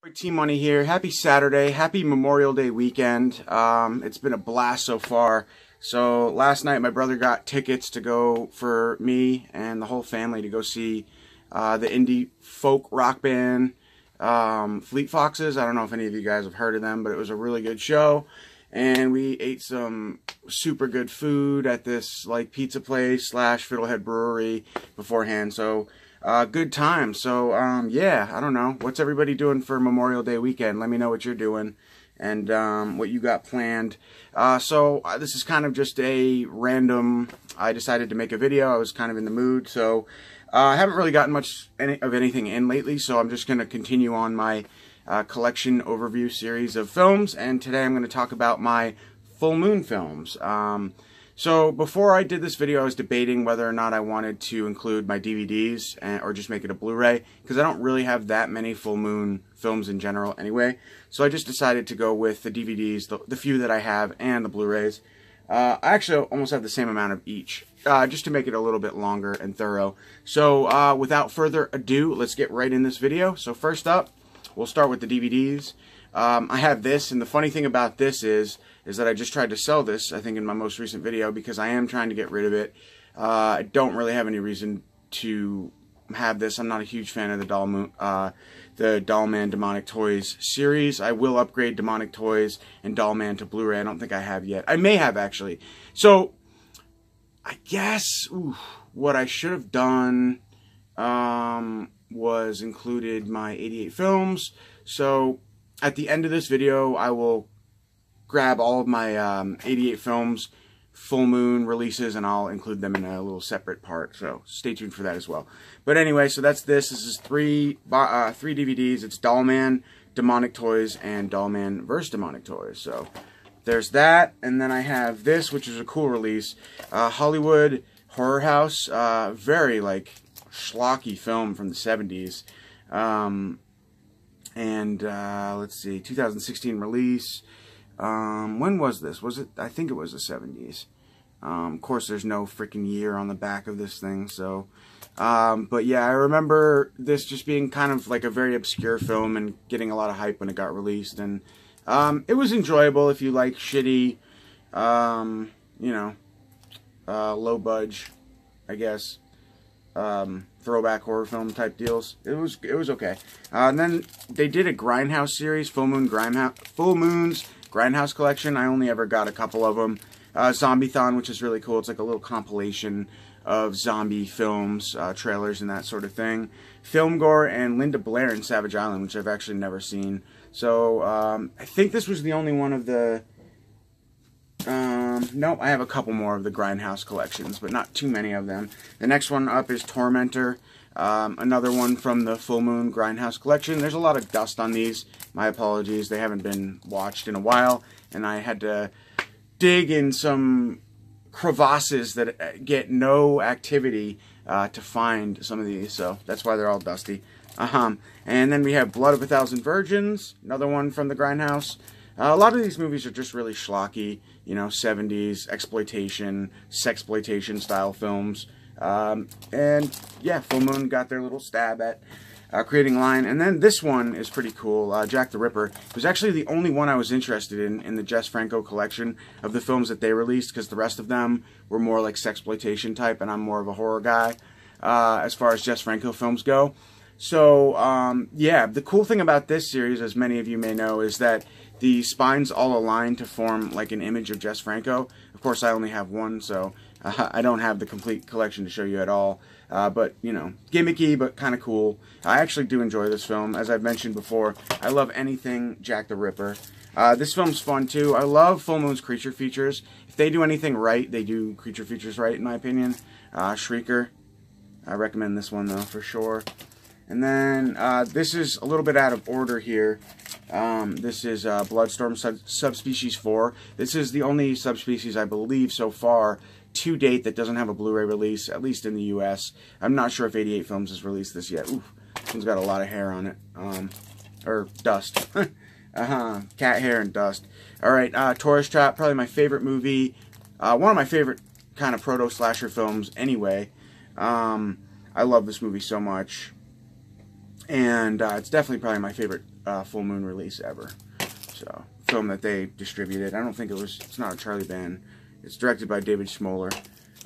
T-Money here. Happy Saturday. Happy Memorial Day weekend. It's been a blast so far. So last night my brother got tickets to go for me and the whole family to go see the indie folk rock band Fleet Foxes. I don't know if any of you guys have heard of them, but it was a really good show. And we ate some super good food at this like pizza place / Fiddlehead Brewery beforehand. So good time. So yeah, I don't know. What's everybody doing for Memorial Day weekend? Let me know what you're doing and what you got planned. So this is kind of just a random, I decided to make a video. I was kind of in the mood. So I haven't really gotten much of anything in lately. So I'm just going to continue on my collection overview series of films. And today I'm going to talk about my full moon films. So before I did this video, I was debating whether or not I wanted to include my DVDs or just make it a Blu-ray, because I don't really have that many full moon films in general anyway. So I just decided to go with the DVDs, the few that I have, and the Blu-rays. I actually almost have the same amount of each, just to make it a little bit longer and thorough. So without further ado, let's get right in this video. So first up, we'll start with the DVDs. I have this, and the funny thing about this is that I just tried to sell this, I think, in my most recent video, because I am trying to get rid of it. I don't really have any reason to have this. I'm not a huge fan of the Dollman Demonic Toys series. I will upgrade Demonic Toys and Dollman to Blu-ray. I don't think I have yet. I may have, actually. So, I guess what I should have done was included my 88 films. So, at the end of this video, I will grab all of my 88 films, full moon releases, and I'll include them in a little separate part. So stay tuned for that as well. But anyway, so that's this. This is three DVDs. It's Dollman, Demonic Toys, and Dollman vs. Demonic Toys. So there's that. And then I have this, which is a cool release. Hollywood Horror House. Very, like, schlocky film from the 70s. Let's see, 2016 release. When was this? Was it? I think it was the 70s. Of course, there's no freaking year on the back of this thing, so. But yeah, I remember this just being kind of like a very obscure film and getting a lot of hype when it got released. And it was enjoyable if you like shitty, you know, low budge, I guess, throwback horror film type deals. It was okay. And then they did a Grindhouse series, Full Moon's Grindhouse collection. I only ever got a couple of them. Zombie-thon, which is really cool. It's like a little compilation of zombie films, trailers, and that sort of thing. Film Gore and Linda Blair in Savage Island, which I've actually never seen. So I think this was the only one of the. Nope, I have a couple more of the Grindhouse collections, but not too many of them. The next one up is Tormentor. Another one from the Full Moon Grindhouse collection. There's a lot of dust on these. My apologies. They haven't been watched in a while, and I had to dig in some crevasses that get no activity to find some of these, so that's why they're all dusty. And then we have Blood of a Thousand Virgins, another one from the Grindhouse. A lot of these movies are just really schlocky, you know, 70s exploitation, sexploitation style films. And yeah, Full Moon got their little stab at creating a line. And then this one is pretty cool, Jack the Ripper. It was actually the only one I was interested in the Jess Franco collection of the films that they released, because the rest of them were more like sexploitation type, and I'm more of a horror guy as far as Jess Franco films go. So yeah, the cool thing about this series, as many of you may know, is that the spines all align to form like an image of Jess Franco. Of course, I only have one, so I don't have the complete collection to show you at all. But, you know, gimmicky, but kind of cool. I actually do enjoy this film. As I've mentioned before, I love anything Jack the Ripper. This film's fun, too. I love Full Moon's creature features. If they do anything right, they do creature features right, in my opinion. Shrieker. I recommend this one, though, for sure. And then, this is a little bit out of order here. This is Bloodstorm Subspecies 4. This is the only subspecies, I believe, so far, to date, that doesn't have a Blu-ray release, at least in the U.S. I'm not sure if 88 Films has released this yet. Oof, this one's got a lot of hair on it. Or dust. Cat hair and dust. Alright, Tourist Trap, probably my favorite movie. One of my favorite kind of proto-slasher films anyway. I love this movie so much. And it's definitely probably my favorite full moon release ever. So, film that they distributed. I don't think it's not a Charlie Band. It's directed by David Schmoller.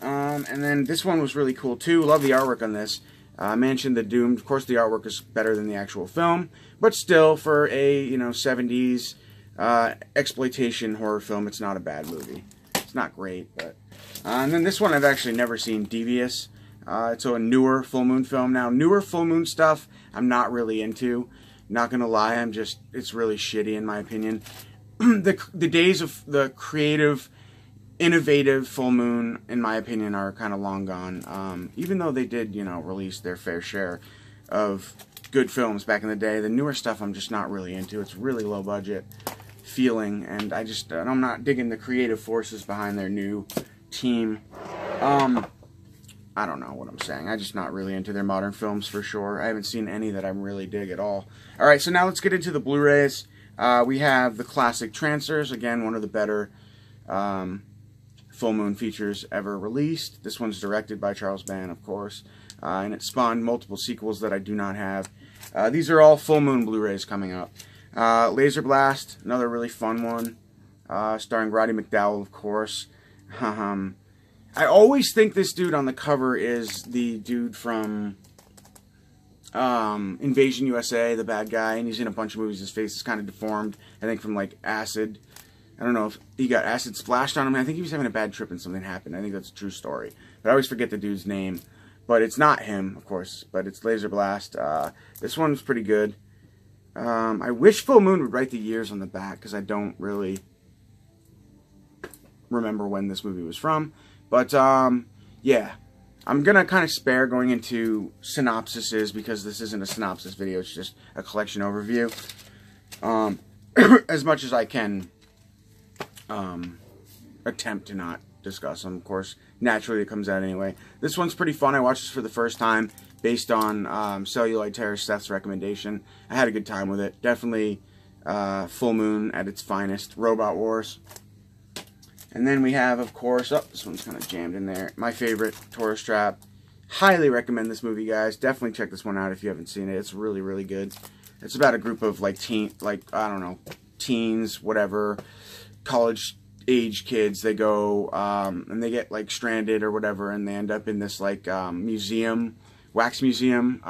And then this one was really cool too. Love the artwork on this. Mansion the Doomed. Of course, the artwork is better than the actual film, but still, for a 70s exploitation horror film, it's not a bad movie. It's not great, but and then this one I've actually never seen, Devious. It's a newer full moon film. Now, newer full moon stuff I'm not really into. Not gonna lie, it's really shitty in my opinion. The days of the creative, innovative full moon, in my opinion, are kind of long gone. Even though they did, release their fair share of good films back in the day, the newer stuff I'm just not really into. It's really low budget feeling, and I'm not digging the creative forces behind their new team. I don't know what I'm saying. I'm just not really into their modern films for sure. I haven't seen any that I really dig at all. Alright, so now let's get into the Blu-rays. We have the classic Trancers, again, one of the better full moon features ever released. This one's directed by Charles Band, of course, and it spawned multiple sequels that I do not have. These are all full moon Blu-rays coming up. Laser Blast, another really fun one, starring Roddy McDowall, of course. I always think this dude on the cover is the dude from Invasion USA, the bad guy, and he's in a bunch of movies. His face is kind of deformed, I think from like acid. I don't know if he got acid splashed on him. I think he was having a bad trip and something happened. I think that's a true story. But I always forget the dude's name. But it's not him, of course, but it's Laser Blast. This one's pretty good. I wish Full Moon would write the years on the back, because I don't really remember when this movie was from. But, yeah. I'm going to kind of spare going into synopsises, because this isn't a synopsis video. It's just a collection overview. As much as I can attempt to not discuss them, of course. Naturally, it comes out anyway. This one's pretty fun. I watched this for the first time based on Celluloid Terror Seth's recommendation. I had a good time with it. Definitely Full Moon at its finest. Robot Wars. And then we have, of course, this one's kind of jammed in there, my favorite, Tourist Trap. Highly recommend this movie, guys. Definitely check this one out if you haven't seen it. It's really, really good. It's about a group of, I don't know, teens, whatever, college-age kids. They go, and they get, stranded or whatever, and they end up in this, museum, wax museum.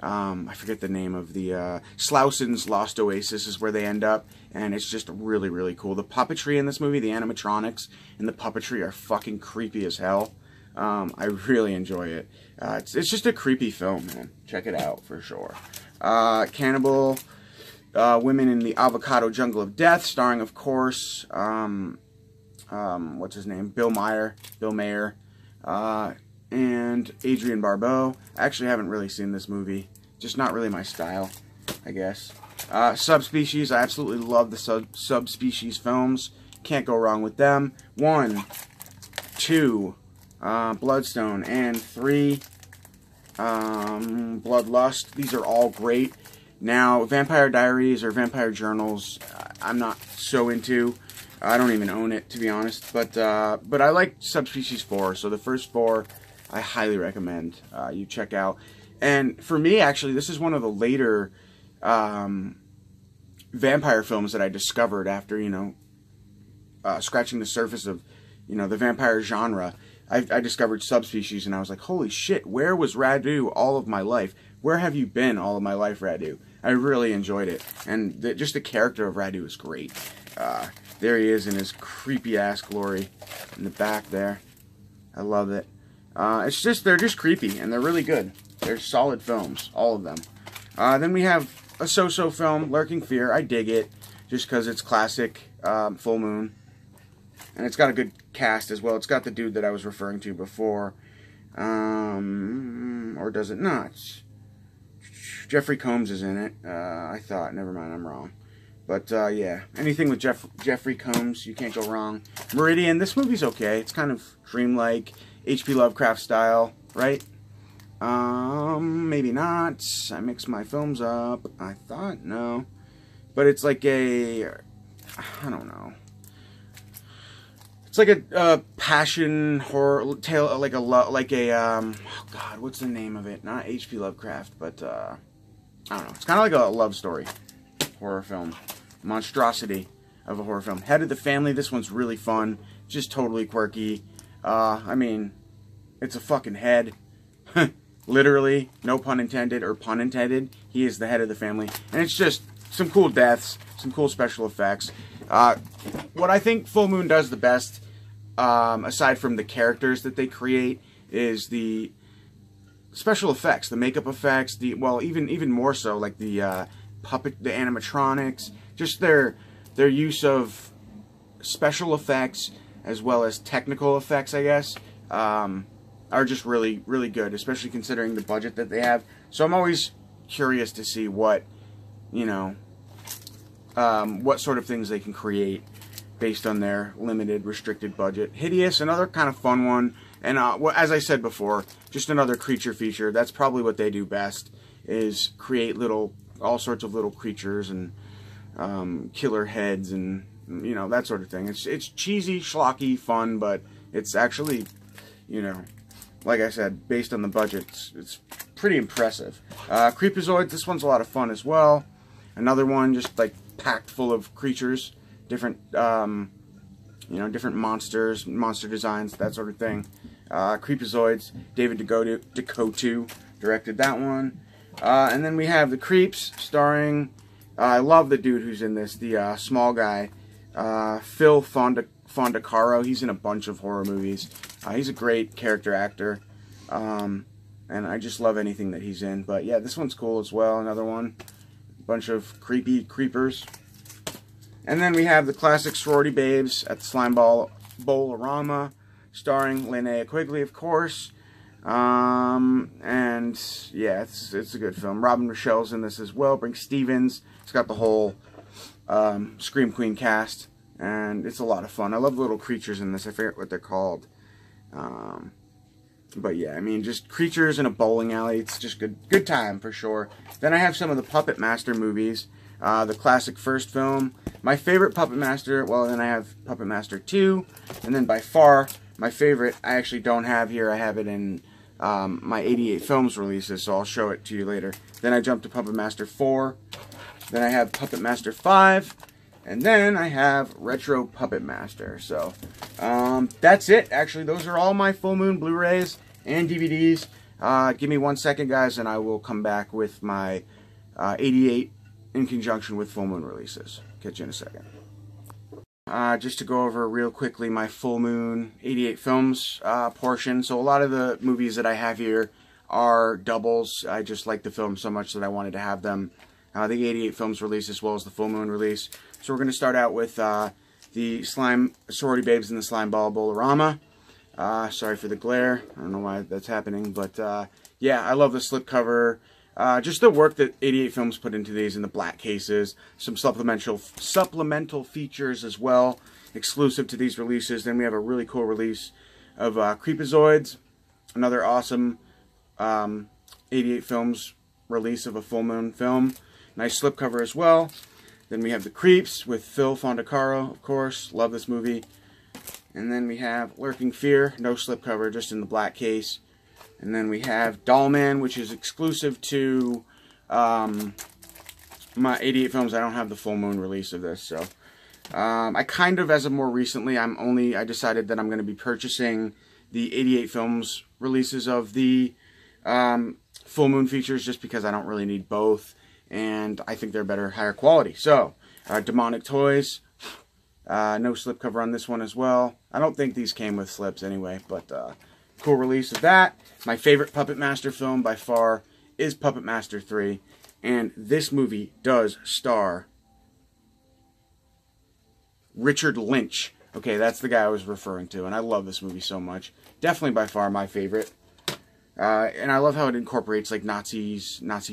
I forget the name of the, Slausen's Lost Oasis is where they end up, and it's just really, really cool. The puppetry in this movie, the animatronics and the puppetry are fucking creepy as hell. I really enjoy it. It's just a creepy film, man. Check it out, for sure. Cannibal Women in the Avocado Jungle of Death, starring, of course, what's his name? Bill Maher, and Adrienne Barbeau. I actually haven't really seen this movie. Just not really my style, I guess. Subspecies. I absolutely love the Subspecies films. Can't go wrong with them. 1, 2, Bloodstone, and 3, Bloodlust. These are all great. Now, Vampire Diaries or Vampire Journals, I'm not so into. I don't even own it, to be honest. But I like Subspecies 4, so the first 4 I highly recommend you check out. And for me, actually, this is one of the later vampire films that I discovered after, scratching the surface of, the vampire genre. I discovered Subspecies, and I was like, holy shit, where was Radu all of my life? Where have you been all of my life, Radu? I really enjoyed it. And just the character of Radu is great. There he is in his creepy-ass glory in the back there. I love it. They're just creepy, and they're really good. They're solid films, all of them. Then we have a so-so film, Lurking Fear. I dig it, just because it's classic Full Moon. And it's got a good cast as well. It's got the dude that I was referring to before. Or does it not? Jeffrey Combs is in it. I thought. Never mind, I'm wrong. But, yeah. Anything with Jeffrey Combs, you can't go wrong. Meridian, this movie's okay. It's kind of dreamlike, H.P. Lovecraft style, right? Maybe not. I mix my films up. I thought, no. But it's like I don't know. It's like a passion horror tale, oh God, what's the name of it? Not H.P. Lovecraft, but, I don't know. It's kind of like a love story horror film. Monstrosity of a horror film. Head of the Family. This one's really fun. Just totally quirky. I mean, it's a fucking head. Literally, no pun intended or pun intended. He is the head of the family. And it's just some cool deaths, some cool special effects. What I think Full Moon does the best, aside from the characters that they create, is the special effects, the makeup effects, well, even more so, like the puppet, the animatronics, just their use of special effects as well as technical effects, I guess, are just really, really good, especially considering the budget that they have. So I'm always curious to see what, you know, what sort of things they can create based on their limited, restricted budget. Hideous, another kind of fun one. And as I said before, just another creature feature. That's probably what they do best, is create all sorts of little creatures and killer heads and, you know, that sort of thing. It's cheesy, schlocky, fun, but it's actually, you know, like I said, based on the budget, it's pretty impressive. Creepazoids, this one's a lot of fun as well. Another one just like packed full of creatures, different, you know, different monsters, monster designs, that sort of thing. Creepazoids, David DeCoteau directed that one. And then we have The Creeps, starring, I love the dude who's in this, the small guy, Phil Fondacaro. He's in a bunch of horror movies. He's a great character actor, and I just love anything that he's in. But yeah, this one's cool as well. Another one, a bunch of creepy creepers. And then we have the classic Sorority Babes at the Slime Bowl-orama, starring Linnea Quigley, of course. And yeah, it's a good film. Robin Rochelle's in this as well. Brinke Stevens. It's got the whole Scream Queen cast, and it's a lot of fun. I love the little creatures in this. I forget what they're called. But yeah, I mean, just creatures in a bowling alley. It's just good time for sure. Then I have some of the Puppet Master movies. The classic first film. My favorite Puppet Master, well, then I have Puppet Master 2. And then by far, my favorite, I actually don't have here. I have it in my 88 Films releases, so I'll show it to you later. Then I jump to Puppet Master 4. Then I have Puppet Master 5. And then I have Retro Puppet Master. So, that's it. Actually, those are all my Full Moon Blu-rays and DVDs. Give me 1 second, guys, and I will come back with my 88 in conjunction with Full Moon releases. Catch you in a second. Just to go over real quickly my Full Moon 88 Films portion. So a lot of the movies that I have here are doubles. I just like the film so much that I wanted to have them. The 88 Films release as well as the Full Moon release. So we're going to start out with the Sorority Babes in the Slime Bowl-orama. Sorry for the glare. I don't know why that's happening, but yeah, I love the slipcover. Just the work that 88 Films put into these in the black cases. Some supplemental features as well, exclusive to these releases. Then we have a really cool release of Creepazoids, another awesome 88 Films release of a Full Moon film. Nice slipcover as well. Then we have The Creeps with Phil Fondacaro, of course. Love this movie. And then we have Lurking Fear, no slipcover, just in the black case. And then we have Dollman, which is exclusive to my 88 Films. I don't have the Full Moon release of this, so I kind of, as of more recently, I decided that I'm going to be purchasing the 88 Films releases of the Full Moon features, just because I don't really need both, and I think they're better, higher quality. So, Demonic Toys, no slipcover on this one as well. I don't think these came with slips anyway, but cool release of that. My favorite Puppet Master film by far is Puppet Master 3, and this movie does star Richard Lynch. Okay, that's the guy I was referring to, and I love this movie so much. Definitely by far my favorite. And I love how it incorporates like Nazi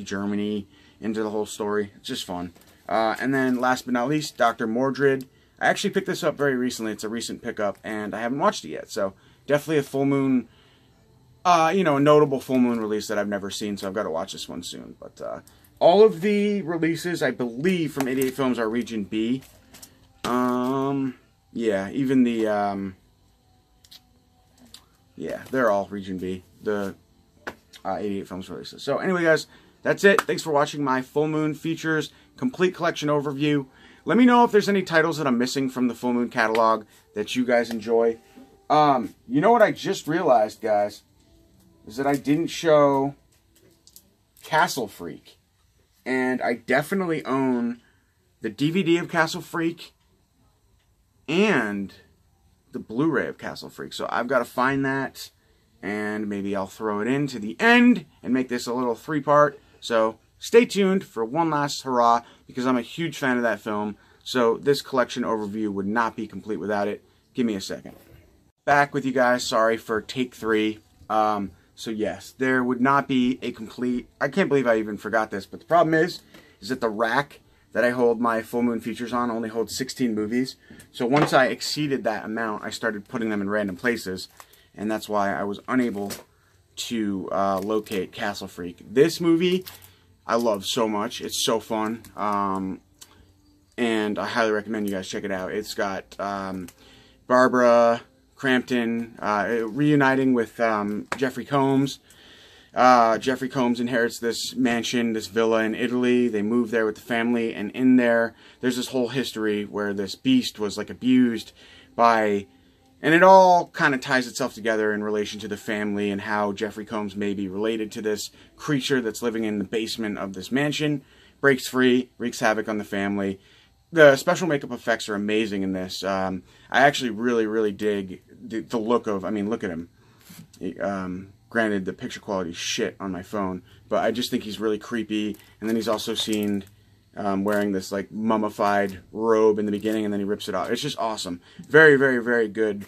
Germany into the whole story. It's just fun. And then last but not least, Dr. Mordrid. I actually picked this up very recently. It's a recent pickup, and I haven't watched it yet. So definitely a Full Moon, you know, a notable Full Moon release that I've never seen. So I've got to watch this one soon. But all of the releases, I believe, from 88 Films are Region B. Yeah, even the, yeah, they're all Region B. The 88 Films releases. So anyway, guys, that's it. Thanks for watching my Full Moon Features complete collection overview. Let me know if there's any titles that I'm missing from the Full Moon catalog that you guys enjoy. You know what I just realized, guys, is that I didn't show Castle Freak. And I definitely own the DVD of Castle Freak and the Blu-ray of Castle Freak. So I've got to find that, and maybe I'll throw it in to the end and make this a little 3-part. So stay tuned for one last hurrah, because I'm a huge fan of that film. So this collection overview would not be complete without it. Give me a second. Back with you guys. Sorry for take 3. So yes, there would not be a complete... I can't believe I even forgot this, but the problem is that the rack that I hold my Full Moon Features on only holds 16 movies. So once I exceeded that amount, I started putting them in random places, and that's why I was unable to locate Castle Freak. This movie I love so much. It's so fun, and I highly recommend you guys check it out. It's got Barbara Crampton reuniting with Jeffrey Combs. Jeffrey Combs inherits this mansion, this villa in Italy. They move there with the family, and in there, there's this whole history where this beast was like abused by, and it all kind of ties itself together in relation to the family and how Jeffrey Combs may be related to this creature that's living in the basement of this mansion, breaks free, wreaks havoc on the family. The special makeup effects are amazing in this. I actually really dig the look of, I mean, look at him. Granted, the picture quality is shit on my phone, but I just think he's really creepy. And then he's also seen wearing this like mummified robe in the beginning, and then he rips it off. It's just awesome. Very good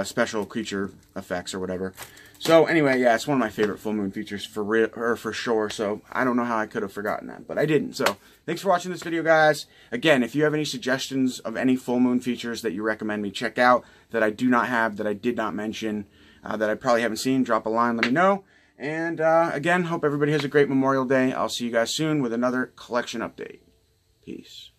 special creature effects or whatever. So anyway, yeah, it's one of my favorite Full Moon Features for real, or for sure. So I don't know how I could have forgotten that, but I didn't. So thanks for watching this video, guys. Again, if you have any suggestions of any Full Moon Features that you recommend me check out that I do not have, that I did not mention, that I probably haven't seen, drop a line, let me know. And again, hope everybody has a great Memorial Day. I'll see you guys soon with another collection update. Peace.